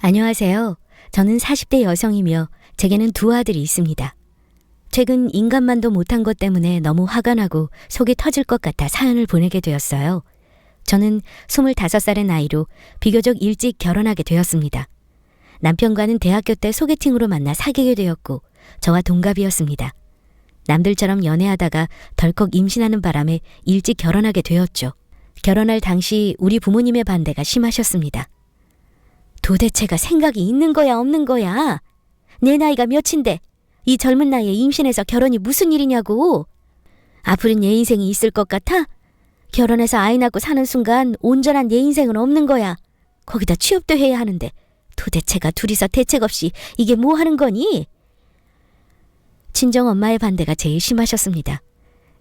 안녕하세요. 저는 40대 여성이며 제게는 두 아들이 있습니다. 최근 인간만도 못한 것 때문에 너무 화가 나고 속이 터질 것 같아 사연을 보내게 되었어요. 저는 25살의 나이로 비교적 일찍 결혼하게 되었습니다. 남편과는 대학교 때 소개팅으로 만나 사귀게 되었고 저와 동갑이었습니다. 남들처럼 연애하다가 덜컥 임신하는 바람에 일찍 결혼하게 되었죠. 결혼할 당시 우리 부모님의 반대가 심하셨습니다. 도대체가 생각이 있는 거야 없는 거야? 내 나이가 몇인데 이 젊은 나이에 임신해서 결혼이 무슨 일이냐고. 앞으로는 내 인생이 있을 것 같아? 결혼해서 아이 낳고 사는 순간 온전한 내 인생은 없는 거야. 거기다 취업도 해야 하는데 도대체가 둘이서 대책 없이 이게 뭐 하는 거니? 친정 엄마의 반대가 제일 심하셨습니다.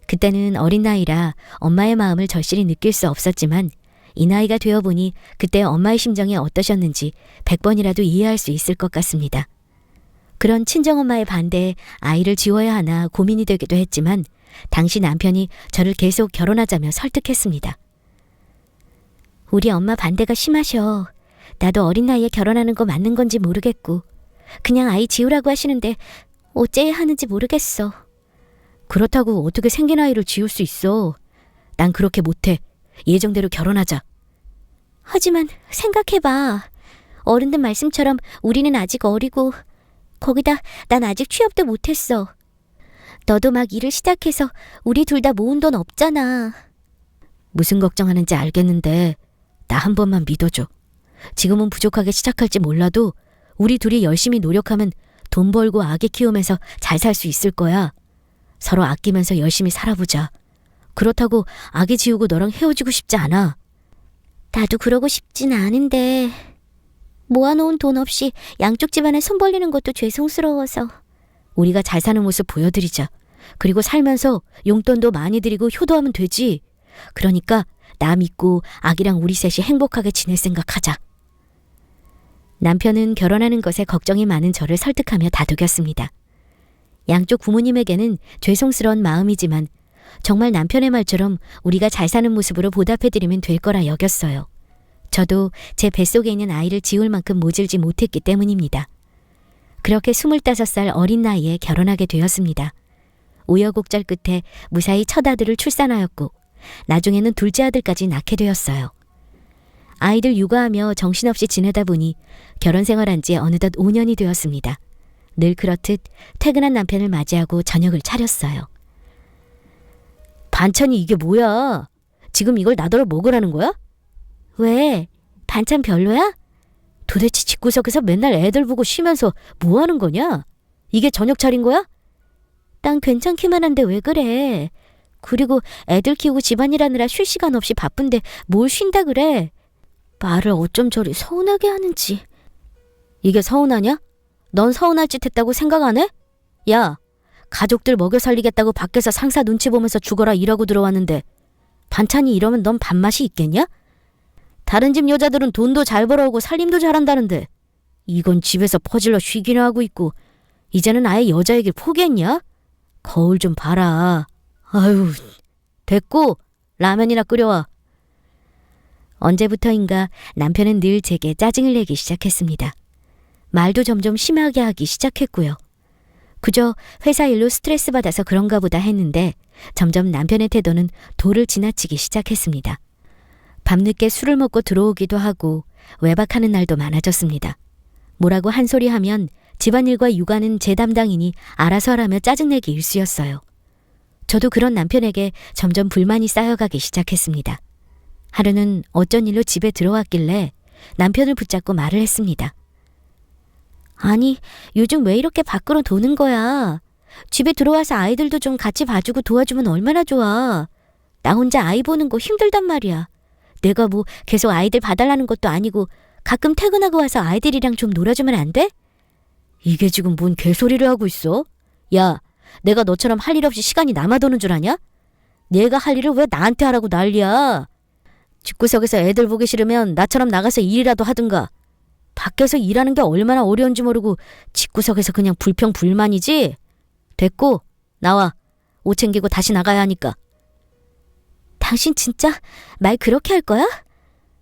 그때는 어린 나이라 엄마의 마음을 절실히 느낄 수 없었지만 이 나이가 되어보니 그때 엄마의 심정이 어떠셨는지 100번이라도 이해할 수 있을 것 같습니다. 그런 친정엄마의 반대에 아이를 지워야 하나 고민이 되기도 했지만 당시 남편이 저를 계속 결혼하자며 설득했습니다. 우리 엄마 반대가 심하셔. 나도 어린 나이에 결혼하는 거 맞는 건지 모르겠고 그냥 아이 지우라고 하시는데 어째야 하는지 모르겠어. 그렇다고 어떻게 생긴 아이를 지울 수 있어. 난 그렇게 못해. 예정대로 결혼하자. 하지만 생각해봐. 어른들 말씀처럼 우리는 아직 어리고 거기다 난 아직 취업도 못했어. 너도 막 일을 시작해서 우리 둘 다 모은 돈 없잖아. 무슨 걱정하는지 알겠는데 나 한 번만 믿어줘. 지금은 부족하게 시작할지 몰라도 우리 둘이 열심히 노력하면 돈 벌고 아기 키우면서 잘 살 수 있을 거야. 서로 아끼면서 열심히 살아보자. 그렇다고 아기 지우고 너랑 헤어지고 싶지 않아. 나도 그러고 싶진 않은데 모아놓은 돈 없이 양쪽 집안에 손 벌리는 것도 죄송스러워서. 우리가 잘 사는 모습 보여드리자. 그리고 살면서 용돈도 많이 드리고 효도하면 되지. 그러니까 나 믿고 아기랑 우리 셋이 행복하게 지낼 생각하자. 남편은 결혼하는 것에 걱정이 많은 저를 설득하며 다독였습니다. 양쪽 부모님에게는 죄송스러운 마음이지만 정말 남편의 말처럼 우리가 잘 사는 모습으로 보답해드리면 될 거라 여겼어요. 저도 제 뱃속에 있는 아이를 지울 만큼 모질지 못했기 때문입니다. 그렇게 25살 어린 나이에 결혼하게 되었습니다. 우여곡절 끝에 무사히 첫 아들을 출산하였고 나중에는 둘째 아들까지 낳게 되었어요. 아이들 육아하며 정신없이 지내다 보니 결혼 생활한 지 어느덧 5년이 되었습니다. 늘 그렇듯 퇴근한 남편을 맞이하고 저녁을 차렸어요. 반찬이 이게 뭐야? 지금 이걸 나더러 먹으라는 거야? 왜? 반찬 별로야? 도대체 집구석에서 맨날 애들 보고 쉬면서 뭐 하는 거냐? 이게 저녁 차린 거야? 난 괜찮기만 한데 왜 그래? 그리고 애들 키우고 집안일하느라 쉴 시간 없이 바쁜데 뭘 쉰다 그래? 말을 어쩜 저리 서운하게 하는지. 이게 서운하냐? 넌 서운할 짓 했다고 생각 안 해? 야, 가족들 먹여 살리겠다고 밖에서 상사 눈치 보면서 죽어라 일하고 들어왔는데 반찬이 이러면 넌 밥맛이 있겠냐? 다른 집 여자들은 돈도 잘 벌어오고 살림도 잘한다는데 이건 집에서 퍼질러 쉬기나 하고 있고 이제는 아예 여자 얘기를 포기했냐? 거울 좀 봐라. 아유, 됐고 라면이나 끓여와. 언제부터인가 남편은 늘 제게 짜증을 내기 시작했습니다. 말도 점점 심하게 하기 시작했고요. 그저 회사 일로 스트레스 받아서 그런가 보다 했는데 점점 남편의 태도는 도를 지나치기 시작했습니다. 밤늦게 술을 먹고 들어오기도 하고 외박하는 날도 많아졌습니다. 뭐라고 한 소리 하면 집안일과 육아는 제 담당이니 알아서 하라며 짜증내기 일쑤였어요. 저도 그런 남편에게 점점 불만이 쌓여가기 시작했습니다. 하루는 어쩐 일로 집에 들어왔길래 남편을 붙잡고 말을 했습니다. 아니, 요즘 왜 이렇게 밖으로 도는 거야? 집에 들어와서 아이들도 좀 같이 봐주고 도와주면 얼마나 좋아. 나 혼자 아이 보는 거 힘들단 말이야. 내가 뭐 계속 아이들 봐달라는 것도 아니고 가끔 퇴근하고 와서 아이들이랑 좀 놀아주면 안 돼? 이게 지금 뭔 개소리를 하고 있어? 야, 내가 너처럼 할 일 없이 시간이 남아도는 줄 아냐? 내가 할 일을 왜 나한테 하라고 난리야? 집구석에서 애들 보기 싫으면 나처럼 나가서 일이라도 하든가. 밖에서 일하는 게 얼마나 어려운지 모르고 집구석에서 그냥 불평불만이지? 됐고 나와. 옷 챙기고 다시 나가야 하니까. 당신 진짜 말 그렇게 할 거야?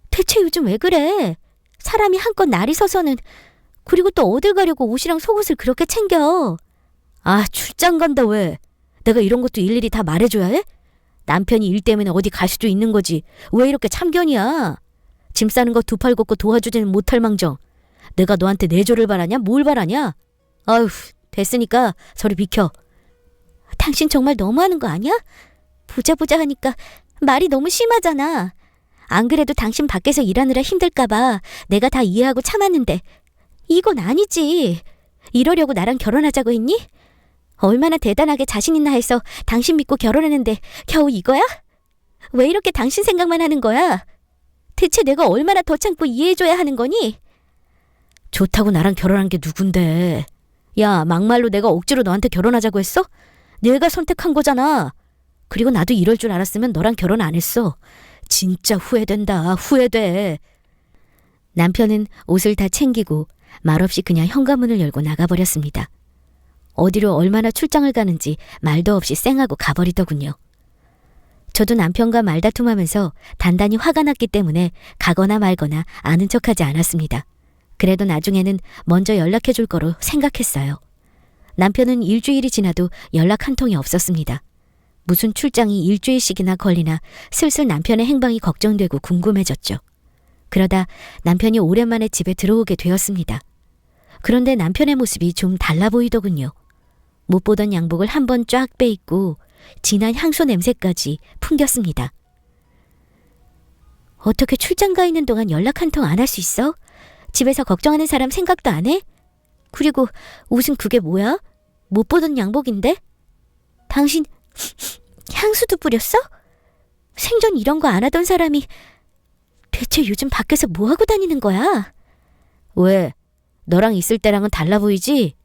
대체 요즘 왜 그래? 사람이 한껏 날이 서서는. 그리고 또 어딜 가려고 옷이랑 속옷을 그렇게 챙겨. 아, 출장 간다 왜? 내가 이런 것도 일일이 다 말해줘야 해? 남편이 일 때문에 어디 갈 수도 있는 거지. 왜 이렇게 참견이야? 짐 싸는 거 두 팔 걷고 도와주지는 못할 망정. 내가 너한테 내조를 바라냐? 뭘 바라냐? 아휴, 됐으니까 저리 비켜. 당신 정말 너무하는 거 아니야? 보자 하니까 말이 너무 심하잖아. 안 그래도 당신 밖에서 일하느라 힘들까봐 내가 다 이해하고 참았는데 이건 아니지. 이러려고 나랑 결혼하자고 했니? 얼마나 대단하게 자신 있나 해서 당신 믿고 결혼했는데 겨우 이거야? 왜 이렇게 당신 생각만 하는 거야? 대체 내가 얼마나 더 참고 이해해줘야 하는 거니? 좋다고 나랑 결혼한 게 누군데? 야, 막말로 내가 억지로 너한테 결혼하자고 했어? 내가 선택한 거잖아. 그리고 나도 이럴 줄 알았으면 너랑 결혼 안 했어. 진짜 후회된다. 후회돼. 남편은 옷을 다 챙기고 말없이 그냥 현관문을 열고 나가버렸습니다. 어디로 얼마나 출장을 가는지 말도 없이 쌩하고 가버리더군요. 저도 남편과 말다툼하면서 단단히 화가 났기 때문에 가거나 말거나 아는 척하지 않았습니다. 그래도 나중에는 먼저 연락해 줄 거로 생각했어요. 남편은 일주일이 지나도 연락 한 통이 없었습니다. 무슨 출장이 일주일씩이나 걸리나 슬슬 남편의 행방이 걱정되고 궁금해졌죠. 그러다 남편이 오랜만에 집에 들어오게 되었습니다. 그런데 남편의 모습이 좀 달라 보이더군요. 못 보던 양복을 한 번 쫙 빼입고 진한 향수 냄새까지 풍겼습니다. 어떻게 출장 가 있는 동안 연락 한 통 안 할 수 있어? 집에서 걱정하는 사람 생각도 안 해? 그리고 옷은 그게 뭐야? 못 보던 양복인데? 당신 향수도 뿌렸어? 생전 이런 거 안 하던 사람이 대체 요즘 밖에서 뭐 하고 다니는 거야? 왜? 너랑 있을 때랑은 달라 보이지?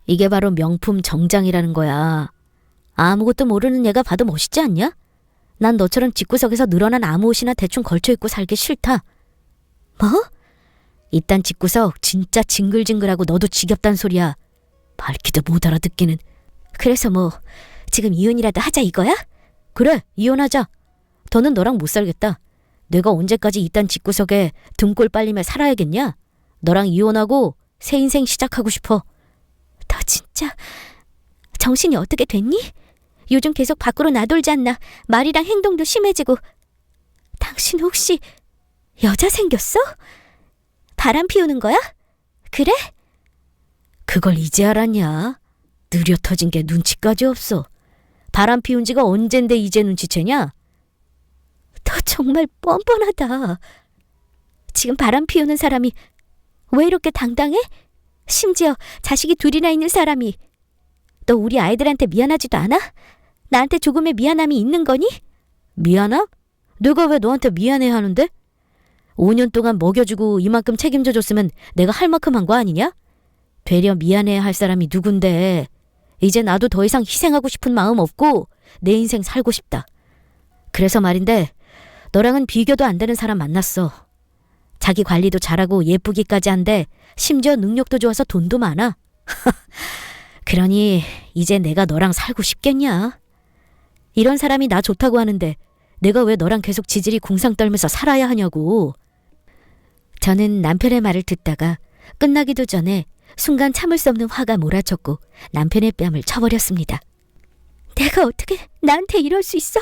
이게 바로 명품 정장이라는 거야. 아무것도 모르는 얘가 봐도 멋있지 않냐? 난 너처럼 집구석에서 늘어난 아무 옷이나 대충 걸쳐 입고 살기 싫다. 뭐? 이딴 집구석 진짜 징글징글하고 너도 지겹단 소리야. 밝히도 못 알아듣기는. 그래서 뭐 지금 이혼이라도 하자 이거야? 그래, 이혼하자. 더는 너랑 못 살겠다. 내가 언제까지 이딴 집구석에 등골 빨리며 살아야겠냐? 너랑 이혼하고 새 인생 시작하고 싶어. 너 진짜 정신이 어떻게 됐니? 요즘 계속 밖으로 나돌지 않나? 말이랑 행동도 심해지고. 당신 혹시 여자 생겼어? 바람 피우는 거야? 그래? 그걸 이제 알았냐? 느려 터진 게 눈치까지 없어. 바람 피운 지가 언젠데 이제 눈치채냐? 너 정말 뻔뻔하다. 지금 바람 피우는 사람이 왜 이렇게 당당해? 심지어 자식이 둘이나 있는 사람이. 너 우리 아이들한테 미안하지도 않아? 나한테 조금의 미안함이 있는 거니? 미안함? 내가 왜 너한테 미안해 하는데? 5년 동안 먹여주고 이만큼 책임져 줬으면 내가 할 만큼 한 거 아니냐? 되려 미안해야 할 사람이 누군데. 이제 나도 더 이상 희생하고 싶은 마음 없고 내 인생 살고 싶다. 그래서 말인데 너랑은 비교도 안 되는 사람 만났어. 자기 관리도 잘하고 예쁘기까지 한데 심지어 능력도 좋아서 돈도 많아. 그러니 이제 내가 너랑 살고 싶겠냐? 이런 사람이 나 좋다고 하는데 내가 왜 너랑 계속 지질이 궁상 떨면서 살아야 하냐고. 저는 남편의 말을 듣다가 끝나기도 전에 순간 참을 수 없는 화가 몰아쳤고 남편의 뺨을 쳐버렸습니다. 내가 어떻게 나한테 이럴 수 있어?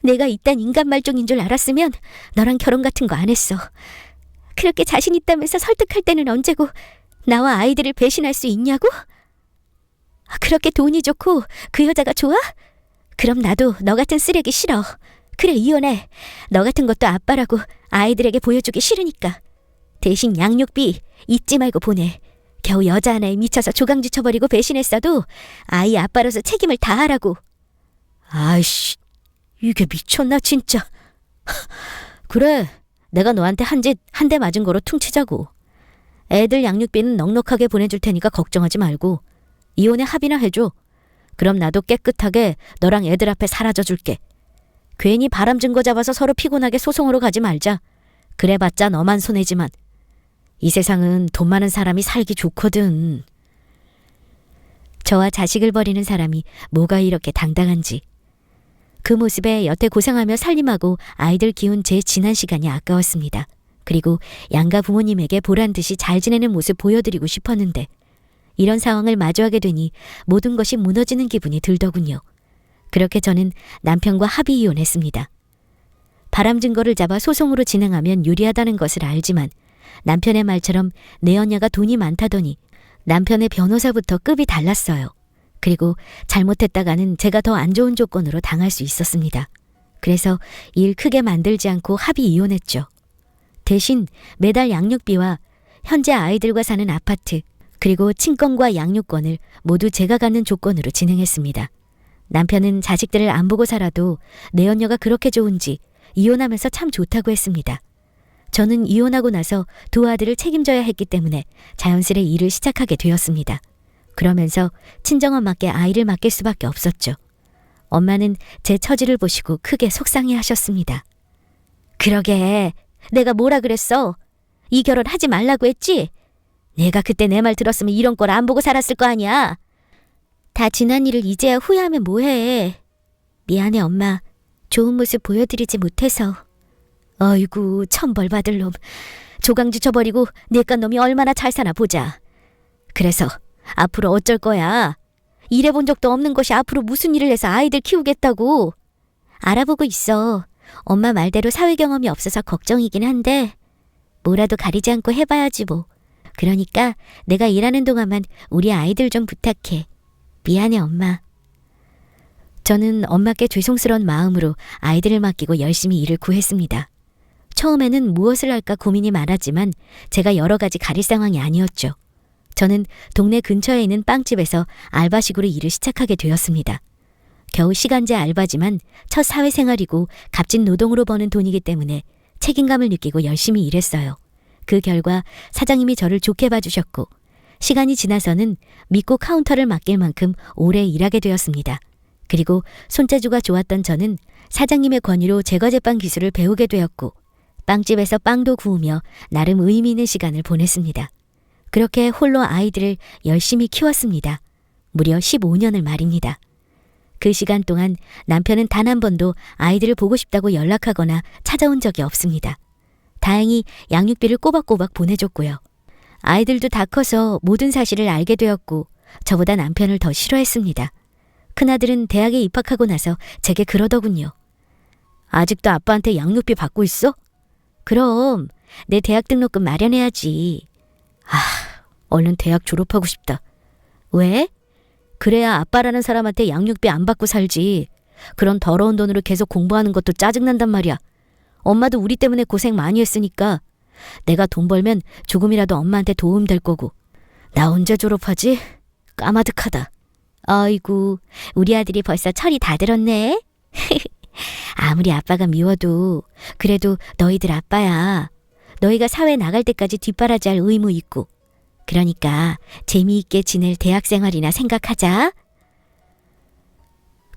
내가 이딴 인간 말종인 줄 알았으면 너랑 결혼 같은 거 안 했어. 그렇게 자신 있다면서 설득할 때는 언제고 나와 아이들을 배신할 수 있냐고? 그렇게 돈이 좋고 그 여자가 좋아? 그럼 나도 너 같은 쓰레기 싫어. 그래, 이혼해. 너 같은 것도 아빠라고 아이들에게 보여주기 싫으니까. 대신 양육비 잊지 말고 보내. 겨우 여자 하나에 미쳐서 조강지 쳐버리고 배신했어도 아이 아빠로서 책임을 다하라고. 아이씨, 이게 미쳤나 진짜. 그래, 내가 너한테 한 대 맞은 거로 퉁치자고. 애들 양육비는 넉넉하게 보내줄 테니까 걱정하지 말고 이혼에 합의나 해줘. 그럼 나도 깨끗하게 너랑 애들 앞에 사라져 줄게. 괜히 바람 증거 잡아서 서로 피곤하게 소송으로 가지 말자. 그래봤자 너만 손해지만. 이 세상은 돈 많은 사람이 살기 좋거든. 저와 자식을 버리는 사람이 뭐가 이렇게 당당한지. 그 모습에 여태 고생하며 살림하고 아이들 키운 제 지난 시간이 아까웠습니다. 그리고 양가 부모님에게 보란 듯이 잘 지내는 모습 보여드리고 싶었는데 이런 상황을 마주하게 되니 모든 것이 무너지는 기분이 들더군요. 그렇게 저는 남편과 합의 이혼했습니다. 바람 증거를 잡아 소송으로 진행하면 유리하다는 것을 알지만 남편의 말처럼 내연녀가 돈이 많다더니 남편의 변호사부터 급이 달랐어요. 그리고 잘못했다가는 제가 더 안 좋은 조건으로 당할 수 있었습니다. 그래서 일 크게 만들지 않고 합의 이혼했죠. 대신 매달 양육비와 현재 아이들과 사는 아파트 그리고 친권과 양육권을 모두 제가 갖는 조건으로 진행했습니다. 남편은 자식들을 안 보고 살아도 내연녀가 그렇게 좋은지 이혼하면서 참 좋다고 했습니다. 저는 이혼하고 나서 두 아들을 책임져야 했기 때문에 자연스레 일을 시작하게 되었습니다. 그러면서 친정엄마께 아이를 맡길 수밖에 없었죠. 엄마는 제 처지를 보시고 크게 속상해하셨습니다. 그러게 내가 뭐라 그랬어? 이 결혼 하지 말라고 했지? 내가 그때 내 말 들었으면 이런 걸 안 보고 살았을 거 아니야. 다 지난 일을 이제야 후회하면 뭐해. 미안해 엄마. 좋은 모습 보여드리지 못해서. 어이구 천벌 받을 놈. 조강지 쳐버리고 내깟 놈이 얼마나 잘 사나 보자. 그래서 앞으로 어쩔 거야? 일해본 적도 없는 것이 앞으로 무슨 일을 해서 아이들 키우겠다고. 알아보고 있어. 엄마 말대로 사회 경험이 없어서 걱정이긴 한데 뭐라도 가리지 않고 해봐야지 뭐. 그러니까 내가 일하는 동안만 우리 아이들 좀 부탁해. 미안해 엄마. 저는 엄마께 죄송스러운 마음으로 아이들을 맡기고 열심히 일을 구했습니다. 처음에는 무엇을 할까 고민이 많았지만 제가 여러 가지 가릴 상황이 아니었죠. 저는 동네 근처에 있는 빵집에서 알바식으로 일을 시작하게 되었습니다. 겨우 시간제 알바지만 첫 사회생활이고 값진 노동으로 버는 돈이기 때문에 책임감을 느끼고 열심히 일했어요. 그 결과 사장님이 저를 좋게 봐주셨고 시간이 지나서는 믿고 카운터를 맡길 만큼 오래 일하게 되었습니다. 그리고 손재주가 좋았던 저는 사장님의 권유로 제과제빵 기술을 배우게 되었고 빵집에서 빵도 구우며 나름 의미 있는 시간을 보냈습니다. 그렇게 홀로 아이들을 열심히 키웠습니다. 무려 15년을 말입니다. 그 시간 동안 남편은 단 한 번도 아이들을 보고 싶다고 연락하거나 찾아온 적이 없습니다. 다행히 양육비를 꼬박꼬박 보내줬고요. 아이들도 다 커서 모든 사실을 알게 되었고 저보다 남편을 더 싫어했습니다. 큰아들은 대학에 입학하고 나서 제게 그러더군요. 아직도 아빠한테 양육비 받고 있어? 그럼 내 대학 등록금 마련해야지. 얼른 대학 졸업하고 싶다. 왜? 그래야 아빠라는 사람한테 양육비 안 받고 살지. 그런 더러운 돈으로 계속 공부하는 것도 짜증난단 말이야. 엄마도 우리 때문에 고생 많이 했으니까 내가 돈 벌면 조금이라도 엄마한테 도움 될 거고. 나 언제 졸업하지? 까마득하다. 아이고, 우리 아들이 벌써 철이 다 들었네. 아무리 아빠가 미워도 그래도 너희들 아빠야. 너희가 사회 나갈 때까지 뒷바라지 할 의무 있고. 그러니까 재미있게 지낼 대학생활이나 생각하자.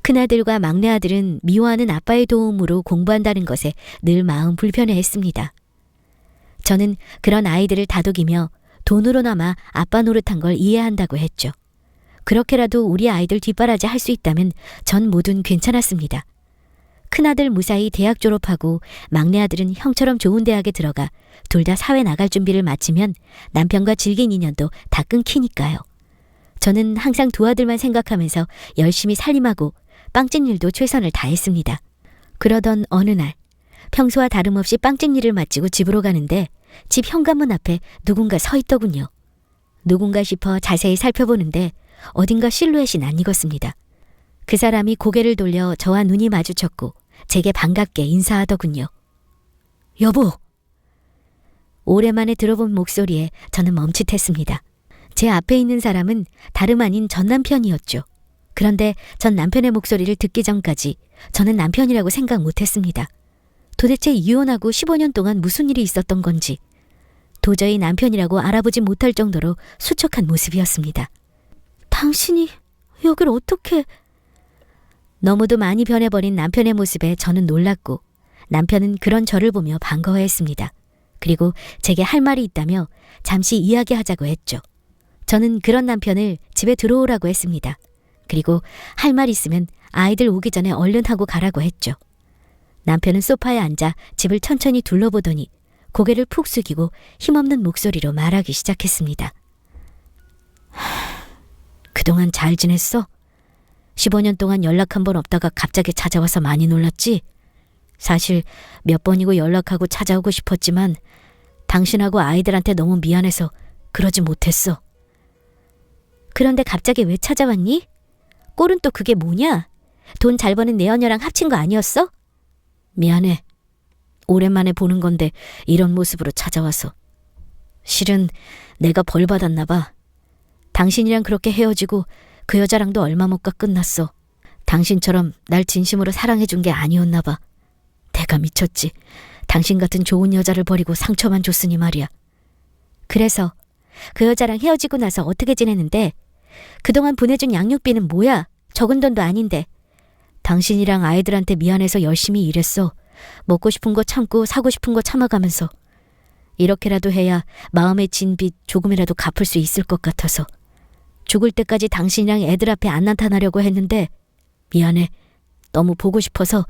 큰아들과 막내아들은 미워하는 아빠의 도움으로 공부한다는 것에 늘 마음 불편해했습니다. 저는 그런 아이들을 다독이며 돈으로나마 아빠 노릇한 걸 이해한다고 했죠. 그렇게라도 우리 아이들 뒷바라지 할 수 있다면 전 뭐든 괜찮았습니다. 큰아들 무사히 대학 졸업하고 막내아들은 형처럼 좋은 대학에 들어가 둘 다 사회 나갈 준비를 마치면 남편과 질긴 인연도 다 끊기니까요. 저는 항상 두 아들만 생각하면서 열심히 살림하고 빵집 일도 최선을 다했습니다. 그러던 어느 날 평소와 다름없이 빵집 일을 마치고 집으로 가는데 집 현관문 앞에 누군가 서 있더군요. 누군가 싶어 자세히 살펴보는데 어딘가 실루엣이 낯익었습니다. 그 사람이 고개를 돌려 저와 눈이 마주쳤고 제게 반갑게 인사하더군요. 여보! 오랜만에 들어본 목소리에 저는 멈칫했습니다. 제 앞에 있는 사람은 다름 아닌 전 남편이었죠. 그런데 전 남편의 목소리를 듣기 전까지 저는 남편이라고 생각 못했습니다. 도대체 이혼하고 15년 동안 무슨 일이 있었던 건지 도저히 남편이라고 알아보지 못할 정도로 수척한 모습이었습니다. 당신이 여길 어떻게... 너무도 많이 변해버린 남편의 모습에 저는 놀랐고 남편은 그런 저를 보며 반가워했습니다. 그리고 제게 할 말이 있다며 잠시 이야기하자고 했죠. 저는 그런 남편을 집에 들어오라고 했습니다. 그리고 할 말 있으면 아이들 오기 전에 얼른 하고 가라고 했죠. 남편은 소파에 앉아 집을 천천히 둘러보더니 고개를 푹 숙이고 힘없는 목소리로 말하기 시작했습니다. 그동안 잘 지냈어? 15년 동안 연락 한 번 없다가 갑자기 찾아와서 많이 놀랐지? 사실 몇 번이고 연락하고 찾아오고 싶었지만 당신하고 아이들한테 너무 미안해서 그러지 못했어. 그런데 갑자기 왜 찾아왔니? 꼴은 또 그게 뭐냐? 돈 잘 버는 내 언녀랑 합친 거 아니었어? 미안해. 오랜만에 보는 건데 이런 모습으로 찾아와서. 실은 내가 벌 받았나 봐. 당신이랑 그렇게 헤어지고 그 여자랑도 얼마 못 가 끝났어. 당신처럼 날 진심으로 사랑해준 게 아니었나 봐. 내가 미쳤지. 당신 같은 좋은 여자를 버리고 상처만 줬으니 말이야. 그래서 그 여자랑 헤어지고 나서 어떻게 지내는데? 그동안 보내준 양육비는 뭐야? 적은 돈도 아닌데. 당신이랑 아이들한테 미안해서 열심히 일했어. 먹고 싶은 거 참고 사고 싶은 거 참아가면서. 이렇게라도 해야 마음에 진 빚 조금이라도 갚을 수 있을 것 같아서. 죽을 때까지 당신이랑 애들 앞에 안 나타나려고 했는데 미안해. 너무 보고 싶어서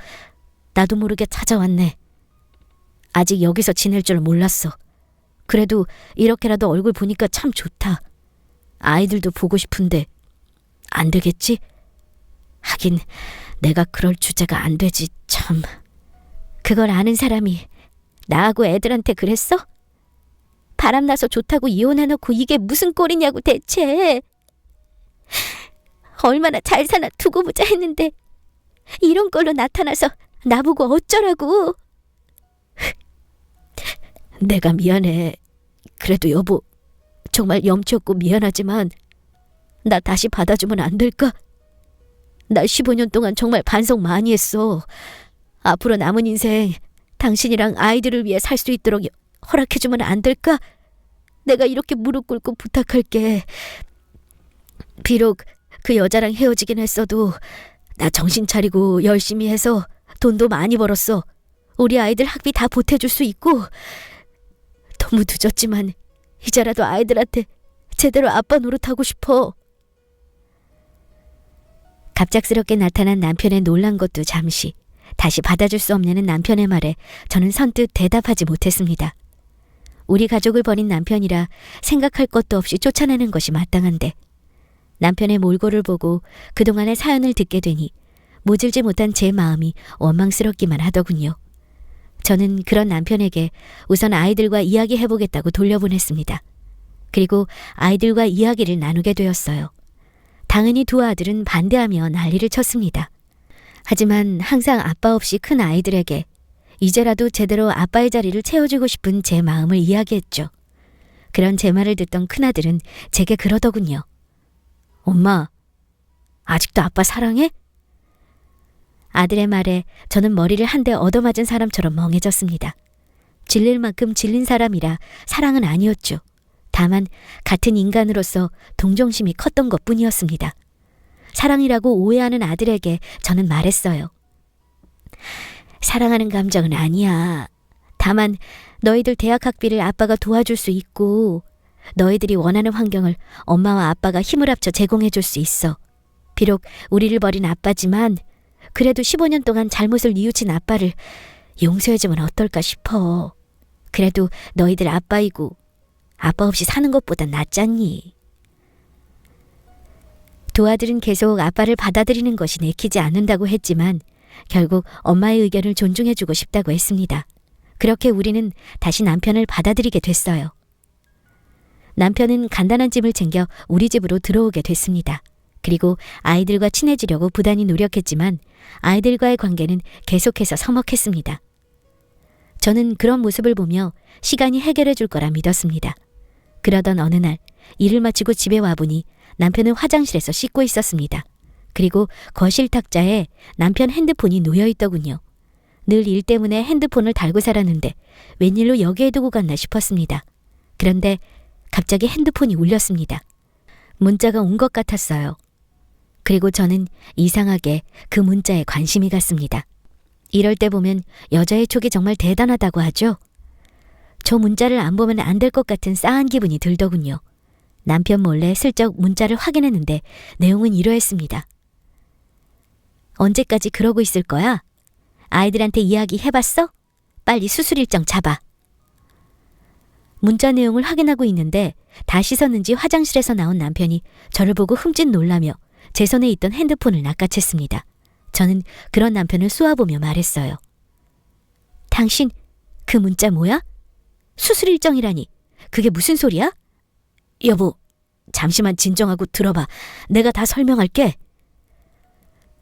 나도 모르게 찾아왔네. 아직 여기서 지낼 줄 몰랐어. 그래도 이렇게라도 얼굴 보니까 참 좋다. 아이들도 보고 싶은데 안 되겠지? 하긴 내가 그럴 주제가 안 되지 참. 그걸 아는 사람이 나하고 애들한테 그랬어? 바람나서 좋다고 이혼해놓고 이게 무슨 꼴이냐고 대체. 얼마나 잘 사나 두고 보자 했는데 이런 걸로 나타나서 나보고 어쩌라고. 내가 미안해. 그래도 여보, 정말 염치 없고 미안하지만 나 다시 받아주면 안 될까? 나 15년 동안 정말 반성 많이 했어. 앞으로 남은 인생 당신이랑 아이들을 위해 살 수 있도록 허락해주면 안 될까? 내가 이렇게 무릎 꿇고 부탁할게. 비록 그 여자랑 헤어지긴 했어도 나 정신 차리고 열심히 해서 돈도 많이 벌었어. 우리 아이들 학비 다 보태줄 수 있고. 너무 늦었지만 이제라도 아이들한테 제대로 아빠 노릇하고 싶어. 갑작스럽게 나타난 남편의 놀란 것도 잠시, 다시 받아줄 수 없냐는 남편의 말에 저는 선뜻 대답하지 못했습니다. 우리 가족을 버린 남편이라 생각할 것도 없이 쫓아내는 것이 마땅한데 남편의 몰골을 보고 그동안의 사연을 듣게 되니 모질지 못한 제 마음이 원망스럽기만 하더군요. 저는 그런 남편에게 우선 아이들과 이야기해보겠다고 돌려보냈습니다. 그리고 아이들과 이야기를 나누게 되었어요. 당연히 두 아들은 반대하며 난리를 쳤습니다. 하지만 항상 아빠 없이 큰 아이들에게 이제라도 제대로 아빠의 자리를 채워주고 싶은 제 마음을 이야기했죠. 그런 제 말을 듣던 큰아들은 제게 그러더군요. 엄마, 아직도 아빠 사랑해? 아들의 말에 저는 머리를 한 대 얻어맞은 사람처럼 멍해졌습니다. 질릴 만큼 질린 사람이라 사랑은 아니었죠. 다만 같은 인간으로서 동정심이 컸던 것뿐이었습니다. 사랑이라고 오해하는 아들에게 저는 말했어요. 사랑하는 감정은 아니야. 다만 너희들 대학 학비를 아빠가 도와줄 수 있고 너희들이 원하는 환경을 엄마와 아빠가 힘을 합쳐 제공해 줄 수 있어. 비록 우리를 버린 아빠지만 그래도 15년 동안 잘못을 뉘우친 아빠를 용서해주면 어떨까 싶어. 그래도 너희들 아빠이고 아빠 없이 사는 것보단 낫잖니. 두 아들은 계속 아빠를 받아들이는 것이 내키지 않는다고 했지만 결국 엄마의 의견을 존중해주고 싶다고 했습니다. 그렇게 우리는 다시 남편을 받아들이게 됐어요. 남편은 간단한 짐을 챙겨 우리 집으로 들어오게 됐습니다. 그리고 아이들과 친해지려고 부단히 노력했지만 아이들과의 관계는 계속해서 서먹했습니다. 저는 그런 모습을 보며 시간이 해결해 줄 거라 믿었습니다. 그러던 어느 날 일을 마치고 집에 와보니 남편은 화장실에서 씻고 있었습니다. 그리고 거실 탁자에 남편 핸드폰이 놓여있더군요. 늘 일 때문에 핸드폰을 달고 살았는데 웬일로 여기에 두고 갔나 싶었습니다. 그런데 갑자기 핸드폰이 울렸습니다. 문자가 온 것 같았어요. 그리고 저는 이상하게 그 문자에 관심이 갔습니다. 이럴 때 보면 여자의 촉이 정말 대단하다고 하죠. 저 문자를 안 보면 안 될 것 같은 싸한 기분이 들더군요. 남편 몰래 슬쩍 문자를 확인했는데 내용은 이러했습니다. 언제까지 그러고 있을 거야? 아이들한테 이야기 해봤어? 빨리 수술 일정 잡아. 문자 내용을 확인하고 있는데 다 씻었는지 화장실에서 나온 남편이 저를 보고 흠칫 놀라며 제 손에 있던 핸드폰을 낚아챘습니다. 저는 그런 남편을 쏘아보며 말했어요. 당신 그 문자 뭐야? 수술 일정이라니 그게 무슨 소리야? 여보, 잠시만 진정하고 들어봐. 내가 다 설명할게.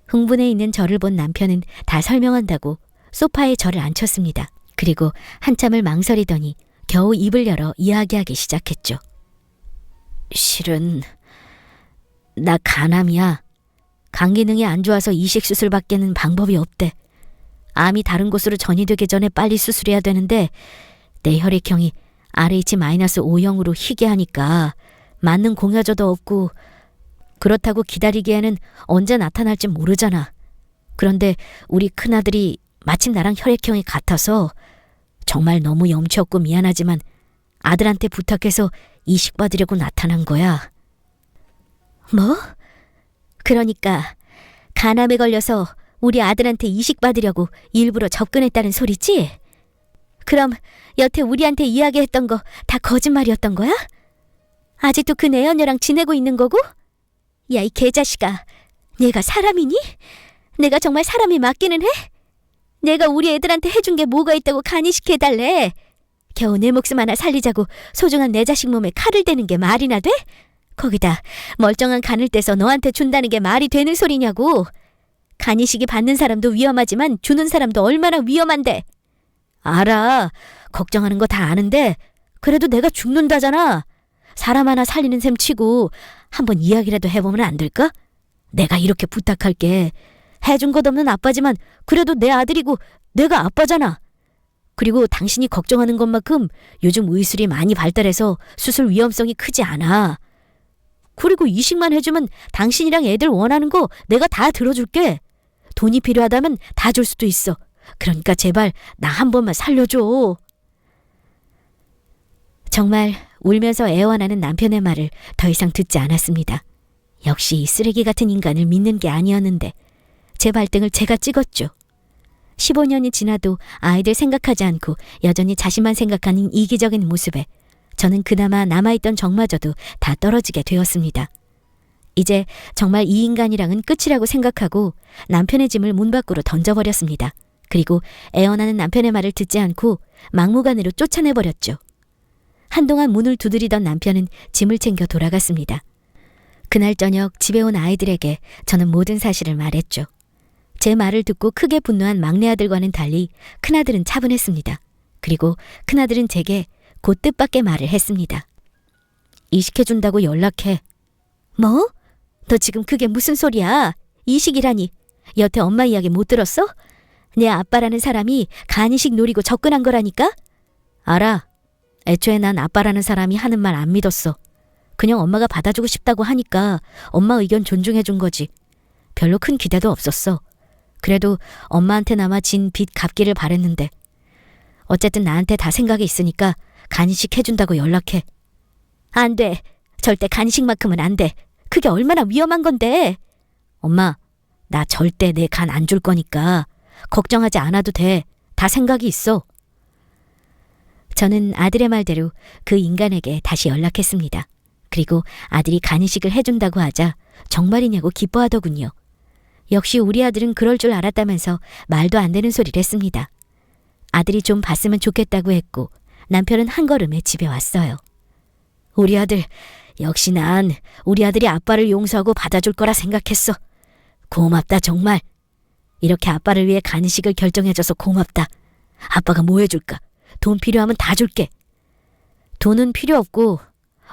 흥분해 있는 저를 본 남편은 다 설명한다고 소파에 저를 앉혔습니다. 그리고 한참을 망설이더니 겨우 입을 열어 이야기하기 시작했죠. 실은 나 간암이야. 간 기능이 안 좋아서 이식 수술밖에는 방법이 없대. 암이 다른 곳으로 전이되기 전에 빨리 수술해야 되는데 내 혈액형이 RH-O형으로 희귀하니까 맞는 공여저도 없고 그렇다고 기다리기에는 언제 나타날지 모르잖아. 그런데 우리 큰아들이 마침 나랑 혈액형이 같아서 정말 너무 염치 없고 미안하지만 아들한테 부탁해서 이식받으려고 나타난 거야. 뭐? 그러니까 간암에 걸려서 우리 아들한테 이식받으려고 일부러 접근했다는 소리지? 그럼 여태 우리한테 이야기했던 거 다 거짓말이었던 거야? 아직도 그 내연녀랑 지내고 있는 거고? 야, 이 개자식아, 내가 사람이니? 내가 정말 사람이 맞기는 해? 내가 우리 애들한테 해준 게 뭐가 있다고 간이식 해달래? 겨우 내 목숨 하나 살리자고 소중한 내 자식 몸에 칼을 대는 게 말이나 돼? 거기다 멀쩡한 간을 떼서 너한테 준다는 게 말이 되는 소리냐고. 간이식이 받는 사람도 위험하지만 주는 사람도 얼마나 위험한데. 알아. 걱정하는 거 다 아는데 그래도 내가 죽는다잖아. 사람 하나 살리는 셈 치고 한번 이야기라도 해보면 안 될까? 내가 이렇게 부탁할게. 해준 것 없는 아빠지만 그래도 내 아들이고 내가 아빠잖아. 그리고 당신이 걱정하는 것만큼 요즘 의술이 많이 발달해서 수술 위험성이 크지 않아. 그리고 이식만 해주면 당신이랑 애들 원하는 거 내가 다 들어줄게. 돈이 필요하다면 다 줄 수도 있어. 그러니까 제발 나 한 번만 살려줘. 정말 울면서 애원하는 남편의 말을 더 이상 듣지 않았습니다. 역시 이 쓰레기 같은 인간을 믿는 게 아니었는데 제 발등을 제가 찍었죠. 15년이 지나도 아이들 생각하지 않고 여전히 자신만 생각하는 이기적인 모습에 저는 그나마 남아있던 정마저도 다 떨어지게 되었습니다. 이제 정말 이 인간이랑은 끝이라고 생각하고 남편의 짐을 문 밖으로 던져버렸습니다. 그리고 애원하는 남편의 말을 듣지 않고 막무가내로 쫓아내버렸죠. 한동안 문을 두드리던 남편은 짐을 챙겨 돌아갔습니다. 그날 저녁 집에 온 아이들에게 저는 모든 사실을 말했죠. 제 말을 듣고 크게 분노한 막내 아들과는 달리 큰아들은 차분했습니다. 그리고 큰아들은 제게 곧 뜻밖의 말을 했습니다. 이식해준다고 연락해. 뭐? 너 지금 그게 무슨 소리야? 이식이라니. 여태 엄마 이야기 못 들었어? 내 아빠라는 사람이 간이식 노리고 접근한 거라니까? 알아. 애초에 난 아빠라는 사람이 하는 말 안 믿었어. 그냥 엄마가 받아주고 싶다고 하니까 엄마 의견 존중해준 거지. 별로 큰 기대도 없었어. 그래도 엄마한테나마 진 빚 갚기를 바랬는데. 어쨌든 나한테 다 생각이 있으니까 간이식 해준다고 연락해. 안 돼. 절대 간이식만큼은 안 돼. 그게 얼마나 위험한 건데. 엄마, 나 절대 내 간 안 줄 거니까 걱정하지 않아도 돼. 다 생각이 있어. 저는 아들의 말대로 그 인간에게 다시 연락했습니다. 그리고 아들이 간이식을 해준다고 하자 정말이냐고 기뻐하더군요. 역시 우리 아들은 그럴 줄 알았다면서 말도 안 되는 소리를 했습니다. 아들이 좀 봤으면 좋겠다고 했고 남편은 한 걸음에 집에 왔어요. 우리 아들, 역시 난 우리 아들이 아빠를 용서하고 받아줄 거라 생각했어. 고맙다 정말. 이렇게 아빠를 위해 간이식을 결정해줘서 고맙다. 아빠가 뭐 해줄까? 돈 필요하면 다 줄게. 돈은 필요 없고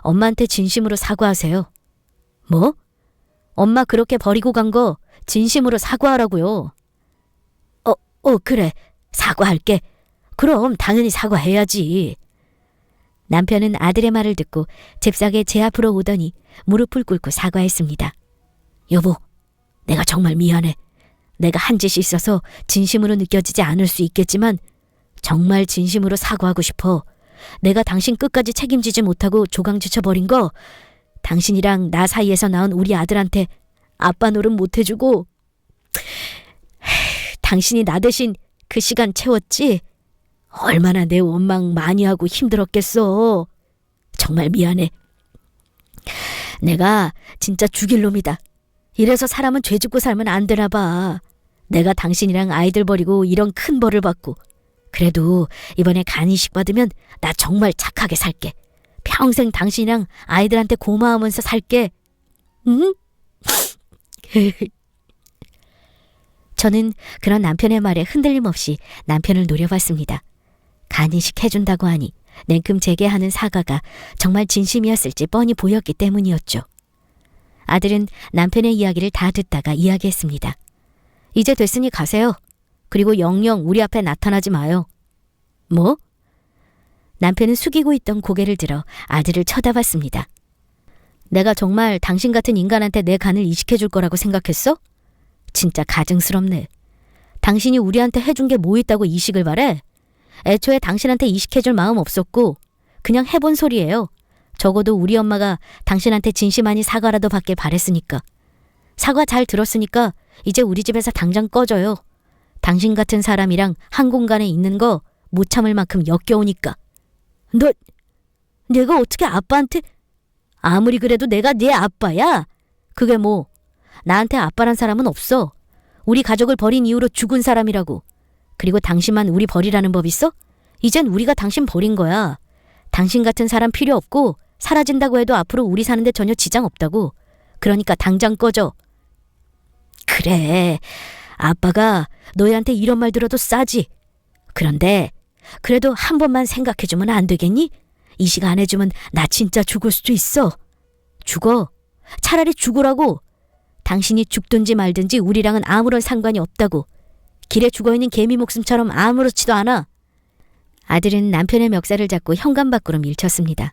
엄마한테 진심으로 사과하세요. 뭐? 엄마 그렇게 버리고 간 거 진심으로 사과하라고요. 그래. 사과할게. 그럼 당연히 사과해야지. 남편은 아들의 말을 듣고 잽싸게 제 앞으로 오더니 무릎을 꿇고 사과했습니다. 여보, 내가 정말 미안해. 내가 한 짓이 있어서 진심으로 느껴지지 않을 수 있겠지만 정말 진심으로 사과하고 싶어. 내가 당신 끝까지 책임지지 못하고 조강지쳐버린 거 당신이랑 나 사이에서 낳은 우리 아들한테 아빠 노릇 못해주고 당신이 나 대신 그 시간 채웠지? 얼마나 내 원망 많이 하고 힘들었겠어. 정말 미안해. 내가 진짜 죽일 놈이다. 이래서 사람은 죄 짓고 살면 안 되나 봐. 내가 당신이랑 아이들 버리고 이런 큰 벌을 받고. 그래도 이번에 간이식 받으면 나 정말 착하게 살게. 평생 당신이랑 아이들한테 고마우면서 살게. 응? 저는 그런 남편의 말에 흔들림 없이 남편을 노려봤습니다. 간이식 해준다고 하니 냉큼 제게 하는 사과가 정말 진심이었을지 뻔히 보였기 때문이었죠. 아들은 남편의 이야기를 다 듣다가 이야기했습니다. 이제 됐으니 가세요. 그리고 영영 우리 앞에 나타나지 마요. 뭐? 남편은 숙이고 있던 고개를 들어 아들을 쳐다봤습니다. 내가 정말 당신 같은 인간한테 내 간을 이식해 줄 거라고 생각했어? 진짜 가증스럽네. 당신이 우리한테 해준 게 뭐 있다고 이식을 바래? 애초에 당신한테 이식해 줄 마음 없었고 그냥 해본 소리예요. 적어도 우리 엄마가 당신한테 진심 아닌 사과라도 받길 바랬으니까. 사과 잘 들었으니까 이제 우리 집에서 당장 꺼져요. 당신 같은 사람이랑 한 공간에 있는 거 못 참을 만큼 역겨우니까. 내가 어떻게 아빠한테... 아무리 그래도 내가 네 아빠야. 그게 뭐, 나한테 아빠란 사람은 없어. 우리 가족을 버린 이후로 죽은 사람이라고. 그리고 당신만 우리 버리라는 법 있어? 이젠 우리가 당신 버린 거야. 당신 같은 사람 필요 없고 사라진다고 해도 앞으로 우리 사는데 전혀 지장 없다고. 그러니까 당장 꺼져. 그래, 아빠가 너희한테 이런 말 들어도 싸지. 그런데 그래도 한 번만 생각해주면 안 되겠니? 이식 안 해주면 나 진짜 죽을 수도 있어. 죽어. 차라리 죽으라고. 당신이 죽든지 말든지 우리랑은 아무런 상관이 없다고. 길에 죽어있는 개미 목숨처럼 아무렇지도 않아. 아들은 남편의 멱살을 잡고 현관 밖으로 밀쳤습니다.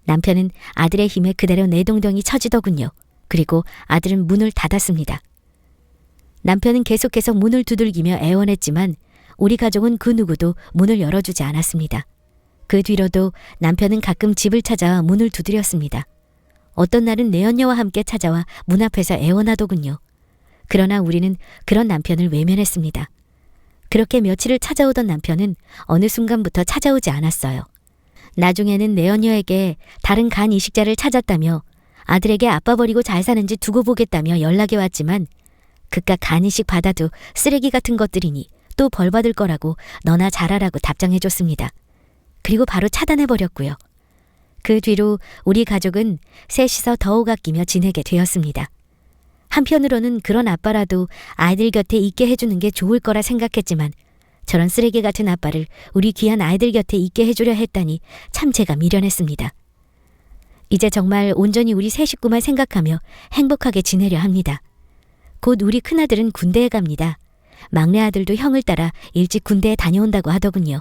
남편은 아들의 힘에 그대로 내동댕이 쳐지더군요. 그리고 아들은 문을 닫았습니다. 남편은 계속해서 문을 두들기며 애원했지만 우리 가족은 그 누구도 문을 열어주지 않았습니다. 그 뒤로도 남편은 가끔 집을 찾아와 문을 두드렸습니다. 어떤 날은 내연녀와 함께 찾아와 문 앞에서 애원하더군요. 그러나 우리는 그런 남편을 외면했습니다. 그렇게 며칠을 찾아오던 남편은 어느 순간부터 찾아오지 않았어요. 나중에는 내연녀에게 다른 간 이식자를 찾았다며 아들에게 아빠 버리고 잘 사는지 두고 보겠다며 연락이 왔지만 그깟 간 이식 받아도 쓰레기 같은 것들이니 또 벌 받을 거라고 너나 잘하라고 답장해줬습니다. 그리고 바로 차단해버렸고요. 그 뒤로 우리 가족은 셋이서 더욱 아끼며 지내게 되었습니다. 한편으로는 그런 아빠라도 아이들 곁에 있게 해주는 게 좋을 거라 생각했지만 저런 쓰레기 같은 아빠를 우리 귀한 아이들 곁에 있게 해주려 했다니 참 제가 미련했습니다. 이제 정말 온전히 우리 세 식구만 생각하며 행복하게 지내려 합니다. 곧 우리 큰아들은 군대에 갑니다. 막내 아들도 형을 따라 일찍 군대에 다녀온다고 하더군요.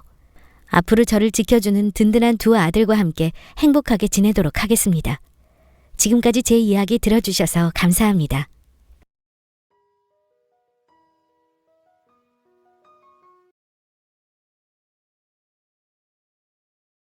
앞으로 저를 지켜주는 든든한 두 아들과 함께 행복하게 지내도록 하겠습니다. 지금까지 제 이야기 들어주셔서 감사합니다.